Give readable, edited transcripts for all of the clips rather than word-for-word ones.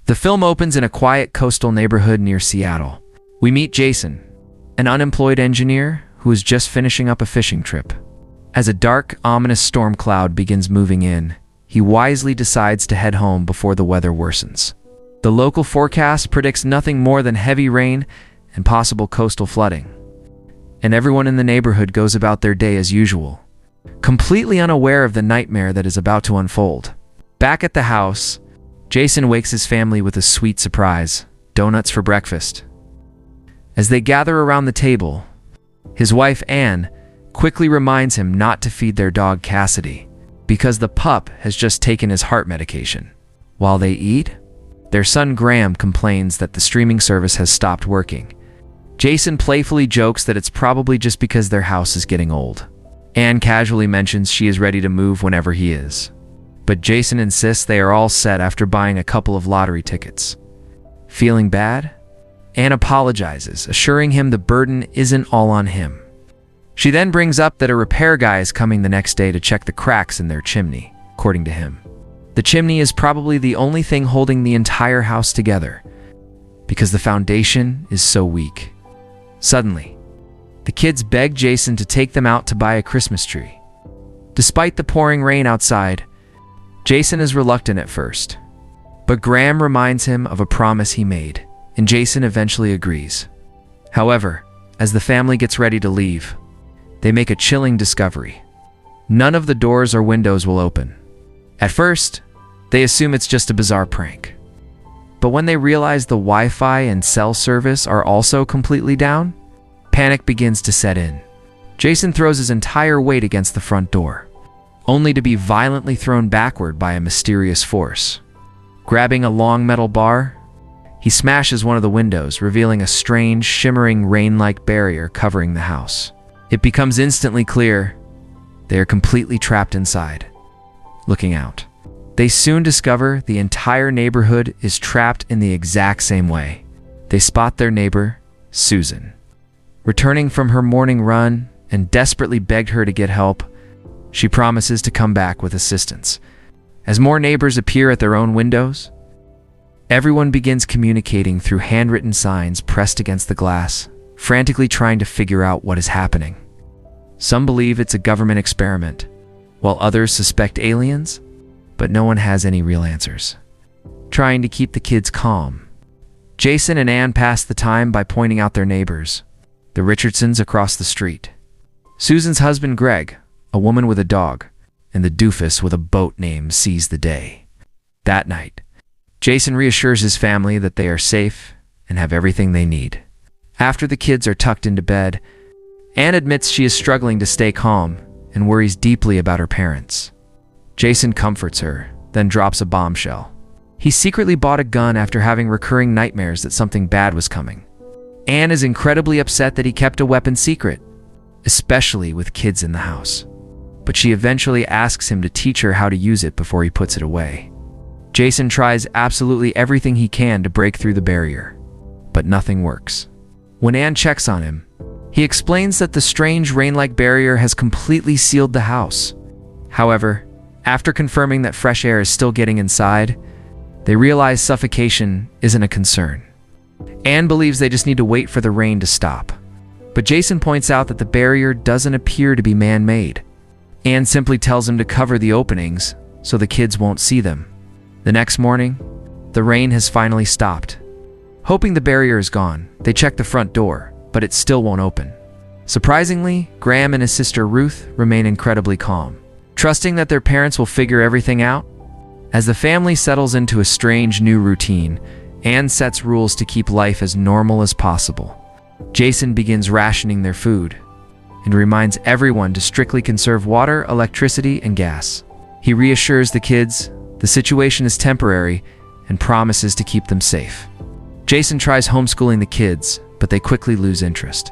The film opens in a quiet coastal neighborhood near Seattle. We meet Jason, an unemployed engineer who is just finishing up a fishing trip. As a dark, ominous storm cloud begins moving in, he wisely decides to head home before the weather worsens. The local forecast predicts nothing more than heavy rain and possible coastal flooding. And everyone in the neighborhood goes about their day as usual, completely unaware of the nightmare that is about to unfold. Back at the house, Jason wakes his family with a sweet surprise: donuts for breakfast. As they gather around the table, his wife Anne quickly reminds him not to feed their dog Cassidy, because the pup has just taken his heart medication. While they eat, their son Graham complains that the streaming service has stopped working. Jason playfully jokes that it's probably just because their house is getting old. Anne casually mentions she is ready to move whenever he is, but Jason insists they are all set after buying a couple of lottery tickets. Feeling bad, Anne apologizes, assuring him the burden isn't all on him. She then brings up that a repair guy is coming the next day to check the cracks in their chimney, according to him. The chimney is probably the only thing holding the entire house together, because the foundation is so weak. Suddenly, the kids beg Jason to take them out to buy a Christmas tree. Despite the pouring rain outside, Jason is reluctant at first, but Graham reminds him of a promise he made, and Jason eventually agrees. However, as the family gets ready to leave, they make a chilling discovery. None of the doors or windows will open. At first, they assume it's just a bizarre prank. But when they realize the Wi-Fi and cell service are also completely down, panic begins to set in. Jason throws his entire weight against the front door, only to be violently thrown backward by a mysterious force. Grabbing a long metal bar, he smashes one of the windows, revealing a strange, shimmering rain-like barrier covering the house. It becomes instantly clear they are completely trapped inside. Looking out, they soon discover the entire neighborhood is trapped in the exact same way. They spot their neighbor, Susan, returning from her morning run, and desperately begged her to get help. She promises to come back with assistance. As more neighbors appear at their own windows, everyone begins communicating through handwritten signs pressed against the glass, frantically trying to figure out what is happening. Some believe it's a government experiment, while others suspect aliens, but no one has any real answers. Trying to keep the kids calm, Jason and Anne pass the time by pointing out their neighbors, the Richardsons across the street. Susan's husband Greg, a woman with a dog, and the doofus with a boat name seize the day. That night, Jason reassures his family that they are safe and have everything they need. After the kids are tucked into bed, Anne admits she is struggling to stay calm and worries deeply about her parents. Jason comforts her, then drops a bombshell. He secretly bought a gun after having recurring nightmares that something bad was coming. Anne is incredibly upset that he kept a weapon secret, especially with kids in the house. But she eventually asks him to teach her how to use it before he puts it away. Jason tries absolutely everything he can to break through the barrier, but nothing works. When Anne checks on him, he explains that the strange rain-like barrier has completely sealed the house. However, after confirming that fresh air is still getting inside, they realize suffocation isn't a concern. Anne believes they just need to wait for the rain to stop. But Jason points out that the barrier doesn't appear to be man-made. Anne simply tells him to cover the openings so the kids won't see them. The next morning, the rain has finally stopped. Hoping the barrier is gone, they check the front door, but it still won't open. Surprisingly, Graham and his sister Ruth remain incredibly calm, trusting that their parents will figure everything out. As the family settles into a strange new routine, Anne sets rules to keep life as normal as possible. Jason begins rationing their food and reminds everyone to strictly conserve water, electricity, and gas. He reassures the kids the situation is temporary and promises to keep them safe. Jason tries homeschooling the kids, but they quickly lose interest.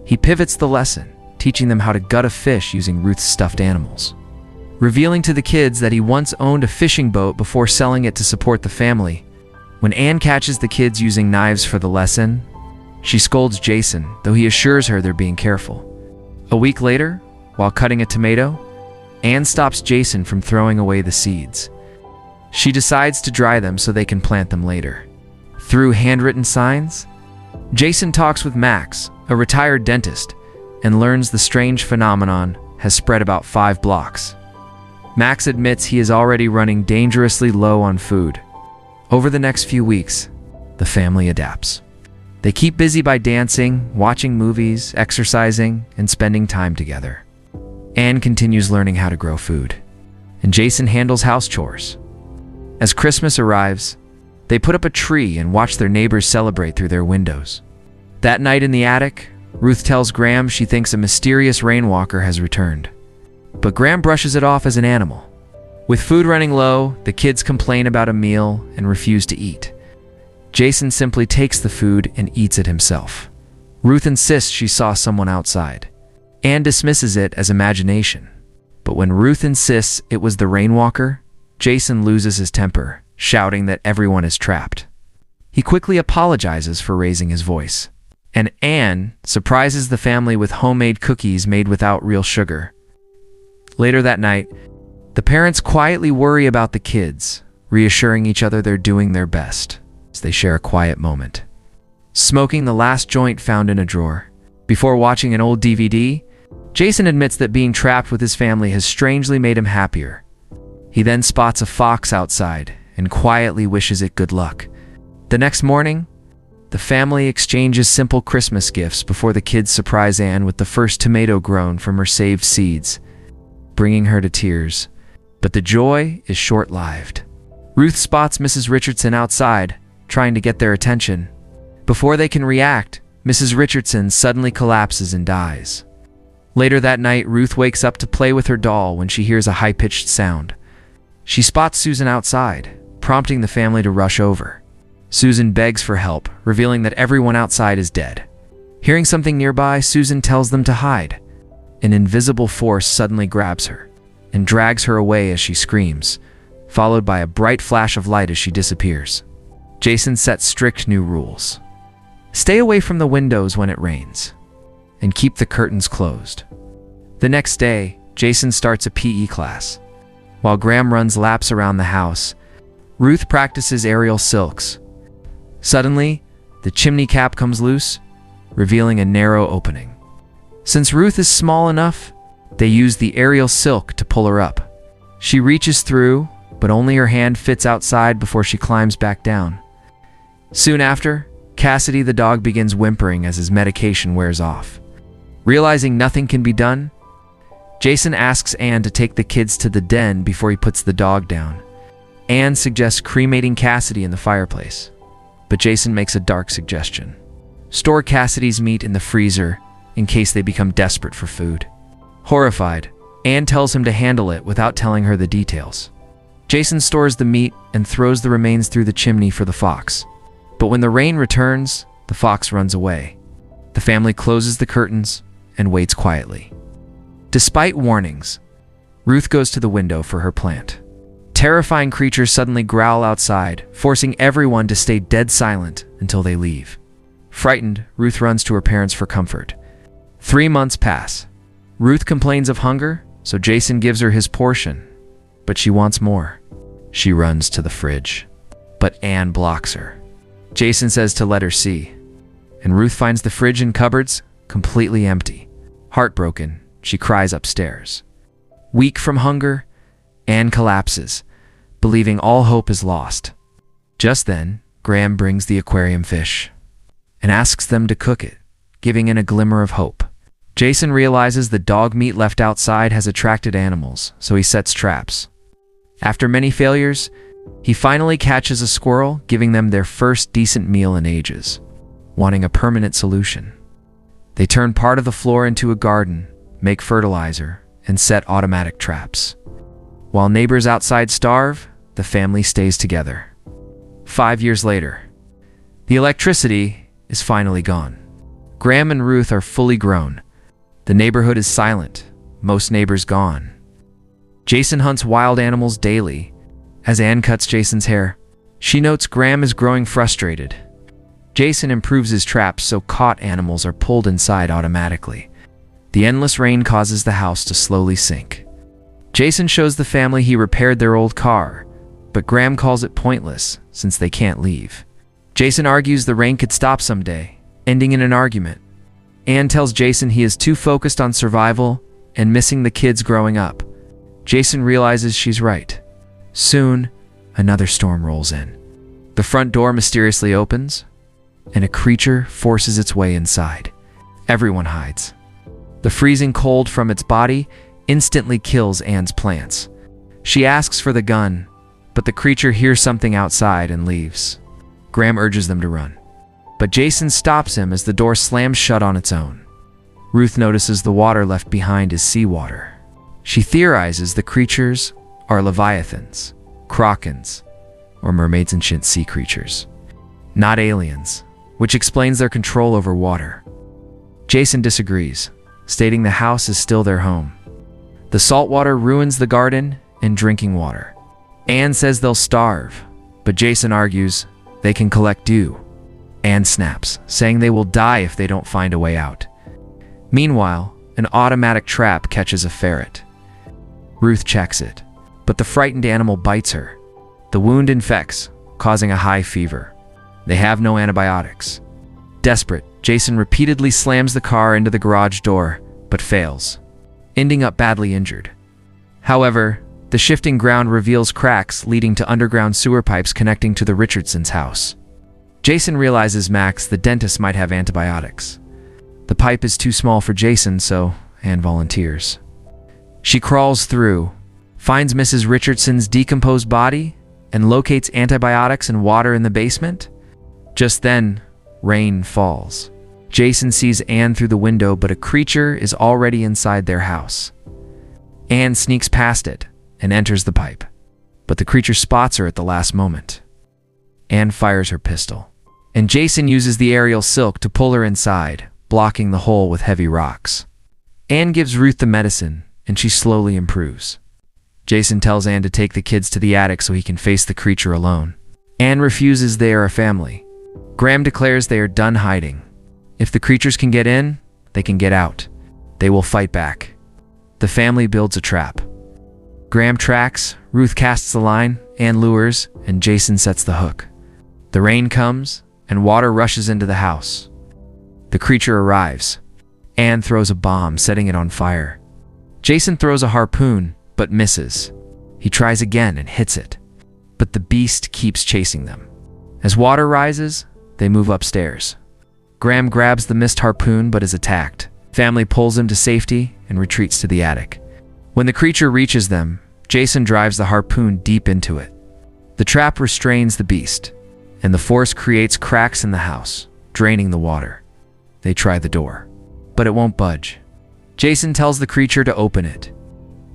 He pivots the lesson, teaching them how to gut a fish using Ruth's stuffed animals. Revealing to the kids that he once owned a fishing boat before selling it to support the family. When Anne catches the kids using knives for the lesson, she scolds Jason, though he assures her they're being careful. A week later, while cutting a tomato, Anne stops Jason from throwing away the seeds. She decides to dry them so they can plant them later. Through handwritten signs, Jason talks with Max, a retired dentist, and learns the strange phenomenon has spread about 5 blocks. Max admits he is already running dangerously low on food. Over the next few weeks, the family adapts. They keep busy by dancing, watching movies, exercising, and spending time together. Anne continues learning how to grow food, and Jason handles house chores. As Christmas arrives, they put up a tree and watch their neighbors celebrate through their windows. That night in the attic, Ruth tells Graham she thinks a mysterious rainwalker has returned. But Graham brushes it off as an animal. With food running low, the kids complain about a meal and refuse to eat. Jason simply takes the food and eats it himself. Ruth insists she saw someone outside. Anne dismisses it as imagination. But when Ruth insists it was the rainwalker, Jason loses his temper, shouting that everyone is trapped. He quickly apologizes for raising his voice. And Anne surprises the family with homemade cookies made without real sugar. Later that night, the parents quietly worry about the kids, reassuring each other they're doing their best as they share a quiet moment. Smoking the last joint found in a drawer. Before watching an old DVD, Jason admits that being trapped with his family has strangely made him happier. He then spots a fox outside and quietly wishes it good luck. The next morning, the family exchanges simple Christmas gifts before the kids surprise Anne with the first tomato grown from her saved seeds, bringing her to tears. But the joy is short-lived. Ruth spots Mrs. Richardson outside, trying to get their attention. Before they can react, Mrs. Richardson suddenly collapses and dies. Later that night, Ruth wakes up to play with her doll when she hears a high-pitched sound. She spots Susan outside, prompting the family to rush over. Susan begs for help, revealing that everyone outside is dead. Hearing something nearby, Susan tells them to hide. An invisible force suddenly grabs her and drags her away as she screams, followed by a bright flash of light as she disappears. Jason sets strict new rules. Stay away from the windows when it rains, and keep the curtains closed. The next day, Jason starts a PE class. While Graham runs laps around the house, Ruth practices aerial silks. Suddenly, the chimney cap comes loose, revealing a narrow opening. Since Ruth is small enough, they use the aerial silk to pull her up. She reaches through, but only her hand fits outside before she climbs back down. Soon after, Cassidy the dog begins whimpering as his medication wears off. Realizing nothing can be done, Jason asks Anne to take the kids to the den before he puts the dog down. Anne suggests cremating Cassidy in the fireplace, but Jason makes a dark suggestion. Store Cassidy's meat in the freezer in case they become desperate for food. Horrified, Anne tells him to handle it without telling her the details. Jason stores the meat and throws the remains through the chimney for the fox. But when the rain returns, the fox runs away. The family closes the curtains and waits quietly. Despite warnings, Ruth goes to the window for her plant. Terrifying creatures suddenly growl outside, forcing everyone to stay dead silent until they leave. Frightened, Ruth runs to her parents for comfort. 3 months pass. Ruth complains of hunger, so Jason gives her his portion. But she wants more. She runs to the fridge, but Anne blocks her. Jason says to let her see, and Ruth finds the fridge and cupboards completely empty. Heartbroken, she cries upstairs. Weak from hunger, Anne collapses, believing all hope is lost. Just then, Graham brings the aquarium fish and asks them to cook it, giving in a glimmer of hope. Jason realizes the dog meat left outside has attracted animals, so he sets traps. After many failures, he finally catches a squirrel, giving them their first decent meal in ages. Wanting a permanent solution, they turn part of the floor into a garden, make fertilizer, and set automatic traps. While neighbors outside starve, the family stays together. 5 years later, the electricity is finally gone. Graham and Ruth are fully grown. The neighborhood is silent, most neighbors gone. Jason hunts wild animals daily. As Anne cuts Jason's hair, she notes Graham is growing frustrated. Jason improves his traps so caught animals are pulled inside automatically. The endless rain causes the house to slowly sink. Jason shows the family he repaired their old car, but Graham calls it pointless since they can't leave. Jason argues the rain could stop someday, ending in an argument. Anne tells Jason he is too focused on survival and missing the kids growing up. Jason realizes she's right. Soon, another storm rolls in. The front door mysteriously opens, and a creature forces its way inside. Everyone hides. The freezing cold from its body instantly kills Anne's plants. She asks for the gun, but the creature hears something outside and leaves. Graham urges them to run, but Jason stops him as the door slams shut on its own. Ruth notices the water left behind is seawater. She theorizes the creatures are leviathans, krakens, or mermaid-sentient sea creatures, not aliens, which explains their control over water. Jason disagrees, stating the house is still their home. The salt water ruins the garden and drinking water. Anne says they'll starve, but Jason argues they can collect dew. Anne snaps, saying they will die if they don't find a way out. Meanwhile, an automatic trap catches a ferret. Ruth checks it, but the frightened animal bites her. The wound infects, causing a high fever. They have no antibiotics. Desperate, Jason repeatedly slams the car into the garage door, but fails, ending up badly injured. However, the shifting ground reveals cracks leading to underground sewer pipes connecting to the Richardsons' house. Jason realizes Max, the dentist, might have antibiotics. The pipe is too small for Jason, so Anne volunteers. She crawls through, finds Mrs. Richardson's decomposed body, and locates antibiotics and water in the basement. Just then, rain falls. Jason sees Anne through the window, but a creature is already inside their house. Anne sneaks past it and enters the pipe, but the creature spots her at the last moment. Anne fires her pistol, and Jason uses the aerial silk to pull her inside, blocking the hole with heavy rocks. Anne gives Ruth the medicine, and she slowly improves. Jason tells Anne to take the kids to the attic so he can face the creature alone. Anne refuses. They are a family. Graham declares they are done hiding. If the creatures can get in, they can get out. They will fight back. The family builds a trap. Graham tracks, Ruth casts the line, Anne lures, and Jason sets the hook. The rain comes, and water rushes into the house. The creature arrives. Anne throws a bomb, setting it on fire. Jason throws a harpoon, but misses. He tries again and hits it, but the beast keeps chasing them. As water rises, they move upstairs. Graham grabs the missed harpoon but is attacked. Family pulls him to safety and retreats to the attic. When the creature reaches them, Jason drives the harpoon deep into it. The trap restrains the beast, and the force creates cracks in the house, draining the water. They try the door, but it won't budge. Jason tells the creature to open it,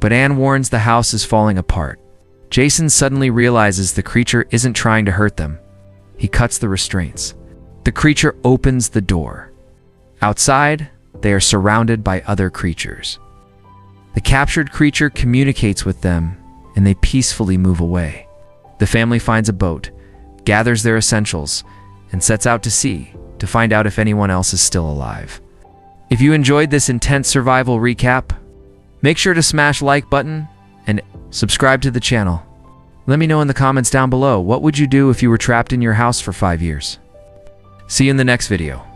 but Anne warns the house is falling apart. Jason suddenly realizes the creature isn't trying to hurt them. He cuts the restraints. The creature opens the door. Outside, they are surrounded by other creatures. The captured creature communicates with them, and they peacefully move away. The family finds a boat, gathers their essentials, and sets out to sea to find out if anyone else is still alive. If you enjoyed this intense survival recap, make sure to smash like button and subscribe to the channel. Let me know in the comments down below, what would you do if you were trapped in your house for 5 years? See you in the next video.